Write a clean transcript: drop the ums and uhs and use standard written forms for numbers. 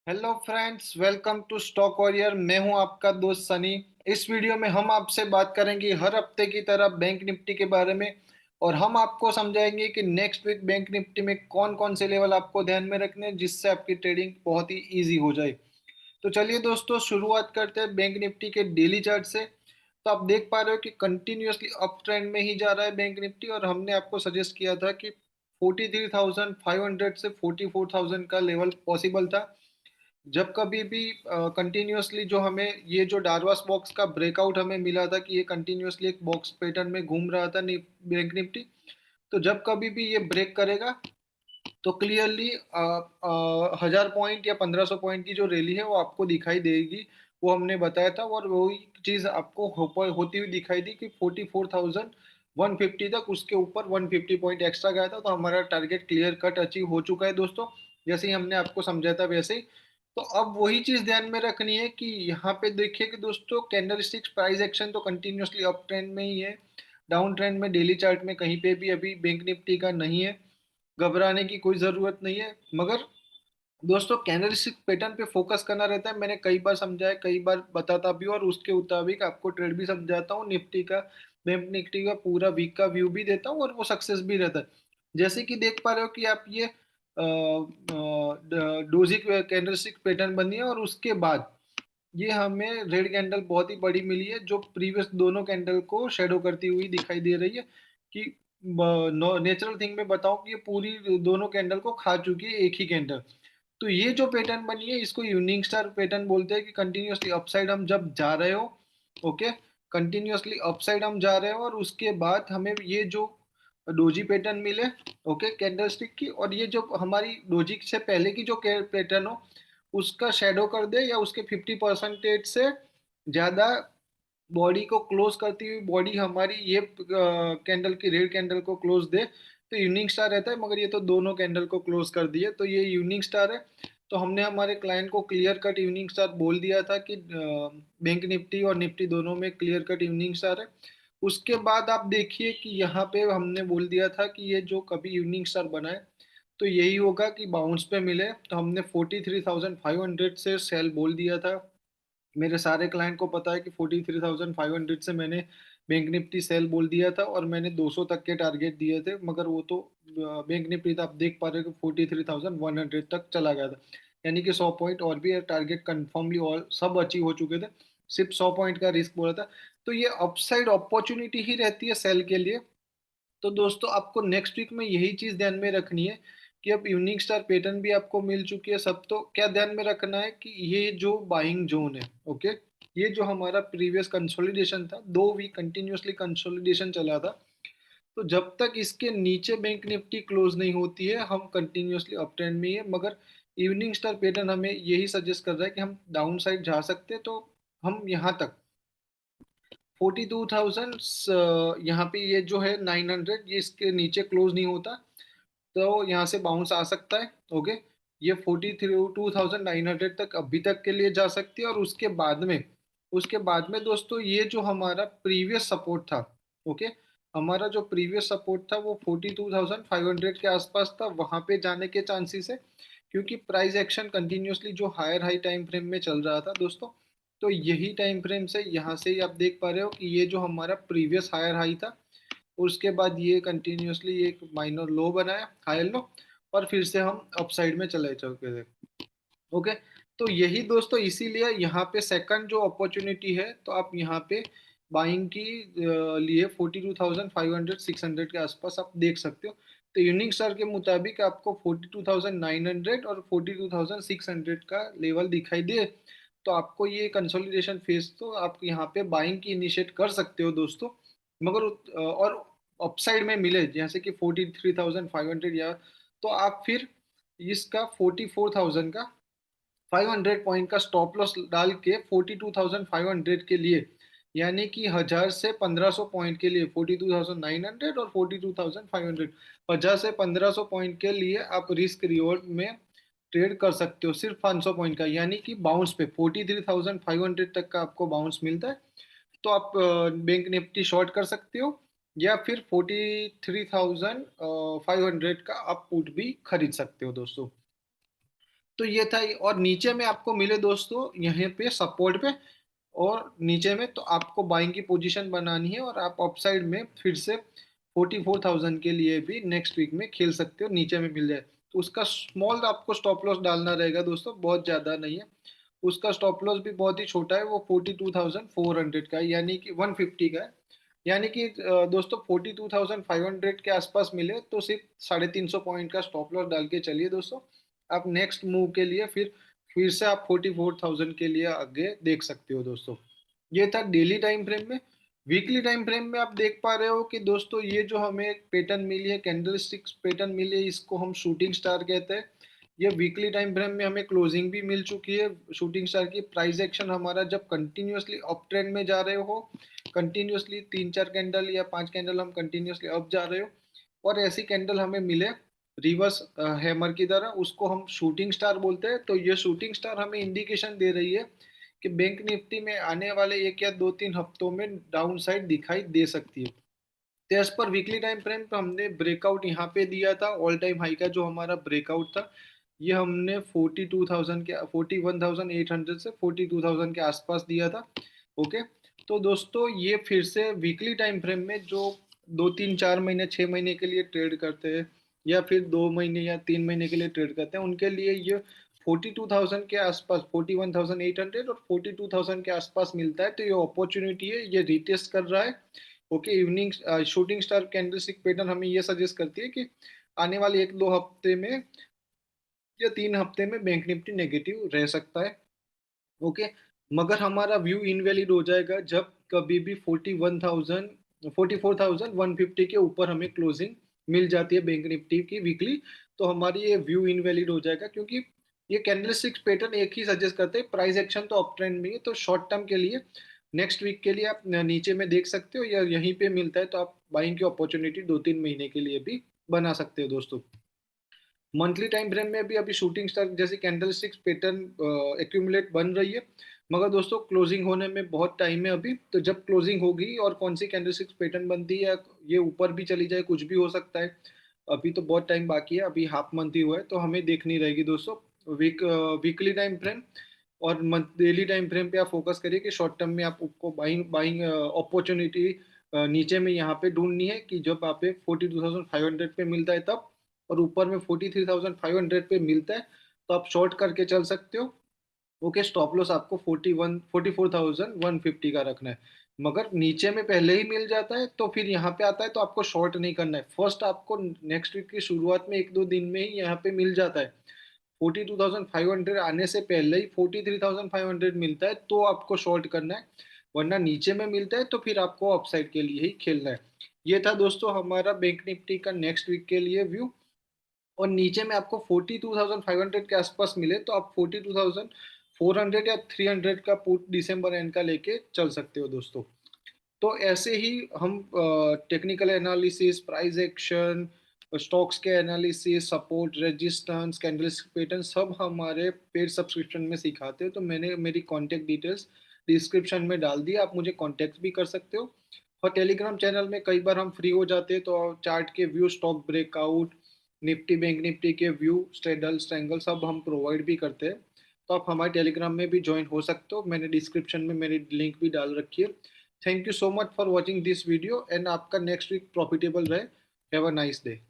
Hello friends, welcome to stock warrior. मैं हूं आपका दोस्त सनी। इस वीडियो में हम आपसे बात करेंगे हर हफ्ते की तरह बैंक निफ्टी के बारे में। और हम आपको समझाएंगे कि नेक्स्ट वीक बैंक निफ्टी में कौन कौन से लेवल आपको ध्यान में रखने हैं, जिससे आपकी ट्रेडिंग बहुत ही इजी हो जाए। तो चलिए दोस्तों, शुरुआत करते हैं बैंक निफ्टी के डेली चार्ट से। तो आप देख पा रहे हो कि कंटिन्यूअसली अप ट्रेंड में ही जा रहा है बैंक निफ्टी, और हमने आपको सजेस्ट किया था कि 43,500 से 44,000 का लेवल पॉसिबल था। जब कभी भी कंटिन्यूअसली जो हमें ये जो डार्वास बॉक्स का ब्रेकआउट हमें मिला था कि ये कंटिन्यूअसली एक बॉक्स पैटर्न में घूम रहा था बैंक निफ्टी। तो जब कभी भी ये ब्रेक करेगा तो क्लियरली 1,000 पॉइंट या 1,500 पॉइंट की जो रैली है वो आपको दिखाई देगी। वो हमने बताया था, और वही चीज आपको होती हुई दिखाई दी कि 44,150 तक, उसके ऊपर 150 पॉइंट एक्स्ट्रा गया था। तो हमारा टारगेट क्लियर कट अचीव हो चुका है दोस्तों, जैसे ही हमने आपको समझाया था वैसे ही। तो अब वही चीज ध्यान में रखनी है कि यहाँ पे देखिए कि दोस्तों, कैंडल स्टिक्स प्राइस एक्शन तो कंटिन्यूअसली अप ट्रेंड में ही है। डाउन ट्रेंड में डेली चार्ट में कहीं पे भी अभी बैंक निफ्टी का नहीं है। घबराने की कोई ज़रूरत नहीं है। मगर दोस्तों, कैंडलस्टिक पैटर्न पे फोकस करना रहता है। मैंने कई बार समझाया, कई बार बताता भी हूँ, और उसके मुताबिक आपको ट्रेड भी समझाता हूँ। निफ्टी का, बैंक निफ्टी का पूरा वीक का व्यू भी देता हूँ, और वो सक्सेस भी रहता है। जैसे कि देख पा रहे हो कि आप ये डोजी कैंडलस्टिक पैटर्न बनी है, और उसके बाद ये हमें रेड कैंडल बहुत ही बड़ी मिली है, जो प्रीवियस दोनों कैंडल को शेडो करती हुई दिखाई दे रही है। कि नेचुरल थिंग में बताऊं कि ये पूरी दोनों कैंडल को खा चुकी है एक ही कैंडल। तो ये जो पैटर्न बनी है इसको यूनिक स्टार पैटर्न बोलते हैं, कि कंटिन्यूअसली अपसाइड हम जब जा रहे हो। ओके, कंटिन्यूअसली अपसाइड हम जा रहे हो, और उसके बाद हमें ये जो डोजी पैटर्न मिले, ओके, कैंडलस्टिक की, और ये जो हमारी डोजी से पहले की जो पैटर्न हो उसका शेडो कर दे, या उसके 50% से ज्यादा बॉडी को क्लोज करती हुई बॉडी हमारी ये कैंडल की रेड कैंडल को क्लोज दे, तो यूनिक स्टार रहता है। मगर ये तो दोनों कैंडल को क्लोज कर दिए, तो ये यूनिक स्टार है। तो हमने हमारे क्लाइंट को क्लियर कट यूनिक स्टार बोल दिया था कि बैंक निफ्टी और निफ्टी दोनों में क्लियर कट यूनिक स्टार है। उसके बाद आप देखिए कि यहाँ पे हमने बोल दिया था कि ये जो कभी यूनिक स्टार बनाए तो यही होगा कि बाउंस पे मिले। तो हमने 43,500 से सेल बोल दिया था। मेरे सारे क्लाइंट को पता है कि 43,500 से मैंने बैंक निफ्टी सेल बोल दिया था, और मैंने 200 तक के टारगेट दिए थे। मगर वो तो बैंक निफ्टी था, आप देख पा रहे हो कि 43,100 तक चला गया था। यानी कि 100 पॉइंट और भी टारगेट कंफर्मली और सब अचीव हो चुके थे। सिर्फ 100 पॉइंट का रिस्क बोला था। तो ये अपसाइड अपॉर्चुनिटी ही रहती है सेल के लिए। तो दोस्तों, आपको नेक्स्ट वीक में यही चीज ध्यान में रखनी है कि अब यूनिक स्टार पैटर्न भी आपको मिल चुकी है सब। तो क्या ध्यान में रखना है कि ये जो बाइंग जोन है, ओके, ये जो हमारा प्रीवियस कंसोलिडेशन था, 2 वीक कंटिन्यूअसली कंसोलिडेशन चला था। तो जब तक इसके नीचे बैंक निफ्टी क्लोज नहीं होती है, हम कंटिन्यूअसली अप ट्रेंड में ही है। मगर इवनिंग स्टार पैटर्न हमें यही सजेस्ट कर रहा है कि हम डाउन साइड जा सकते हैं। तो हम यहाँ तक 42,000, यहाँ पे ये जो है 900, ये इसके नीचे क्लोज नहीं होता तो यहाँ से बाउंस आ सकता है। ओके, ये 42,900 तक अभी तक के लिए जा सकती है। और उसके बाद में दोस्तों, ये जो हमारा प्रीवियस सपोर्ट था, ओके, हमारा जो प्रीवियस सपोर्ट था वो 42,500 के आसपास था। वहां पे जाने के चांसेस है, क्योंकि प्राइस एक्शन कंटिन्यूअसली जो हायर हाई टाइम फ्रेम में चल रहा था दोस्तों। तो यही टाइम फ्रेम से यहाँ से ही आप देख पा रहे हो कि ये जो हमारा प्रीवियस हायर हाई था, उसके बाद ये कंटिन्यूअसली एक माइनर लो बनाया, हायर लो, और फिर से हम अपसाइड में चले चुके थे। ओके, तो यही दोस्तों, इसीलिए यहाँ पे सेकंड जो अपॉर्चुनिटी है, तो आप यहाँ पे बाइंग की लिए 42,500 600 के आसपास आप देख सकते हो। तो यूनिक स्टार के मुताबिक आपको 42,900 और 42,600 का लेवल दिखाई दे, तो आपको ये कंसोलिडेशन फेज, तो आप यहाँ पे बाइंग की इनिशिएट कर सकते हो दोस्तों। मगर और अपसाइड में मिले जैसे कि 43,500, या तो आप फिर इसका 44,000 का 500 पॉइंट का स्टॉप लॉस डाल के 42,500 के लिए, यानी कि 1,000 से 1,500 पॉइंट के लिए 42,900 और 42,500, 1,000 से 1,500 पॉइंट के लिए आप रिस्क रिवॉर्ड में ट्रेड कर सकते हो, सिर्फ 500 पॉइंट का। यानी कि बाउंस पे 43,500 तक का आपको बाउंस मिलता है। तो आप बैंक निफ्टी शॉर्ट कर सकते हो, या फिर 43,500 का आप पुट भी खरीद सकते हो दोस्तों। तो ये था। और नीचे में आपको मिले दोस्तों यहाँ पे सपोर्ट पे और नीचे में, तो आपको बाइंग की पोजीशन बनानी है और आप अपसाइड में फिर से 44,000 के लिए भी नेक्स्ट वीक में खेल सकते हो, नीचे में मिल जाए तो उसका स्मॉल आपको स्टॉप लॉस डालना रहेगा दोस्तों, बहुत ज़्यादा नहीं है। उसका स्टॉप लॉस भी बहुत ही छोटा है, वो 42,400 का है, यानी कि 150 का है। यानी कि दोस्तों 42,500 के आसपास मिले तो सिर्फ 350 पॉइंट का स्टॉप लॉस डाल के चलिए दोस्तों। आप नेक्स्ट मूव के लिए फिर से आप 44,000 के लिए आगे देख सकते हो दोस्तों। ये था डेली टाइम फ्रेम में। वीकली टाइम फ्रेम में आप देख पा रहे हो कि दोस्तों ये जो हमें पैटर्न मिली है, कैंडल स्टिक्स पैटर्न मिली है, इसको हम शूटिंग स्टार कहते हैं। ये वीकली टाइम फ्रेम में हमें क्लोजिंग भी मिल चुकी है शूटिंग स्टार की। प्राइस एक्शन हमारा जब कंटिन्यूअसली अप ट्रेंड में जा रहे हो, कंटिन्यूअसली 3-4 कैंडल या 5 कैंडल हम कंटिन्यूअसली अप जा रहे हो और ऐसी कैंडल हमें मिले रिवर्स हैमर की तरह, उसको हम शूटिंग स्टार बोलते हैं। तो ये शूटिंग स्टार हमें इंडिकेशन दे रही है कि बैंक निफ्टी में आने वाले 1 या 2-3 हफ्तों में डाउन साइड दिखाई दे सकती है। तो as per weekly time frame पे हमने ब्रेकआउट यहाँ पे दिया था, ऑल टाइम हाई का जो हमारा ब्रेकआउट था, ये हमने 42,000 के 41,800 से 42,000 के आसपास दिया था। ओके, तो दोस्तों ये फिर से वीकली टाइम फ्रेम में जो 2-3-4 महीने 6 महीने के लिए ट्रेड करते हैं या फिर 2 महीने या 3 महीने के लिए ट्रेड करते हैं, उनके लिए ये 42,000 के आसपास, 41,800 और 42,000 के आसपास मिलता है। तो ये अपॉर्चुनिटी है, ये रिटेस्ट कर रहा है। Okay, evening shooting star candlestick pattern हमें ये सजेस्ट करती है कि आने वाले 1-2 हफ्ते में या 3 हफ्ते में बैंक निफ्टी नेगेटिव रह सकता है। ओके, मगर हमारा व्यू इनवैलिड हो जाएगा जब कभी भी 44,150 के ऊपर हमें क्लोजिंग मिल जाती है बैंक निफ्टी की वीकली, तो हमारी ये व्यू इनवैलिड हो जाएगा, क्योंकि ये कैंडलस्टिक्स पैटर्न एक ही सजेस्ट करते हैं, प्राइस एक्शन तो अप ट्रेंड में है। तो शॉर्ट टर्म के लिए नेक्स्ट वीक के लिए आप नीचे में देख सकते हो या यहीं पे मिलता है तो आप बाइंग की अपॉर्चुनिटी 2-3 महीने के लिए भी बना सकते हो दोस्तों। मंथली टाइम फ्रेम में भी अभी शूटिंग स्टार जैसी कैंडलस्टिक्स पैटर्न एक्यूमुलेट बन रही है, मगर दोस्तों क्लोजिंग होने में बहुत टाइम है अभी। तो जब क्लोजिंग होगी और कौन सी कैंडलस्टिक्स पैटर्न बनती है, ये ऊपर भी चली जाए, कुछ भी हो सकता है। अभी तो बहुत टाइम बाकी है, अभी हाफ मंथ ही हुआ है, तो हमें देखनी रहेगी दोस्तों वीकली टाइम फ्रेम और मंथ डेली टाइम फ्रेम पे आप फोकस करिए कि शॉर्ट टर्म में आपको बाइंग बाइंग अपॉर्चुनिटी नीचे में यहाँ पे ढूंढनी है कि जब आप 42,500 पे मिलता है तब, और ऊपर में 43,500 पे मिलता है तो आप शॉर्ट करके चल सकते हो। ओके, स्टॉप लॉस आपको 44,150 का रखना है। मगर नीचे में पहले ही मिल जाता है तो फिर यहाँ पे आता है तो आपको शॉर्ट नहीं करना है। फर्स्ट आपको नेक्स्ट वीक की शुरुआत में 1-2 दिन में ही यहाँ पे मिल जाता है, 42,500 आने से पहले ही 43,500 मिलता है तो आपको शॉर्ट करना है, वरना नीचे में मिलता है तो फिर आपको अपसाइड के लिए ही खेलना है। ये था दोस्तों हमारा बैंक निफ्टी का नेक्स्ट वीक के लिए व्यू। और नीचे में आपको 42,500 के आसपास मिले तो आप 42,400 या 300 का पुट दिसंबर एंड का लेके चल सकते हो दोस्तों। तो ऐसे ही हम technical analysis, price action, stocks के analysis, support, resistance, candlestick pattern सब हमारे पेड सब्सक्रिप्शन में सिखाते हो। तो मैंने मेरी कांटेक्ट डिटेल्स डिस्क्रिप्शन में डाल दी, आप मुझे कांटेक्ट भी कर सकते हो। और टेलीग्राम चैनल में कई बार हम फ्री हो जाते हैं तो चार्ट के view, stock breakout, Nifty bank Nifty के व्यू, स्ट्रेडल स्ट्रैंगल सब हम प्रोवाइड भी करते हैं। तो आप हमारे टेलीग्राम में भी ज्वाइन हो सकते हो, मैंने डिस्क्रिप्शन में मेरी लिंक भी डाल रखी है। Thank you so much for watching this video and आपका नेक्स्ट वीक प्रॉफिटेबल रहे। Have a nice day.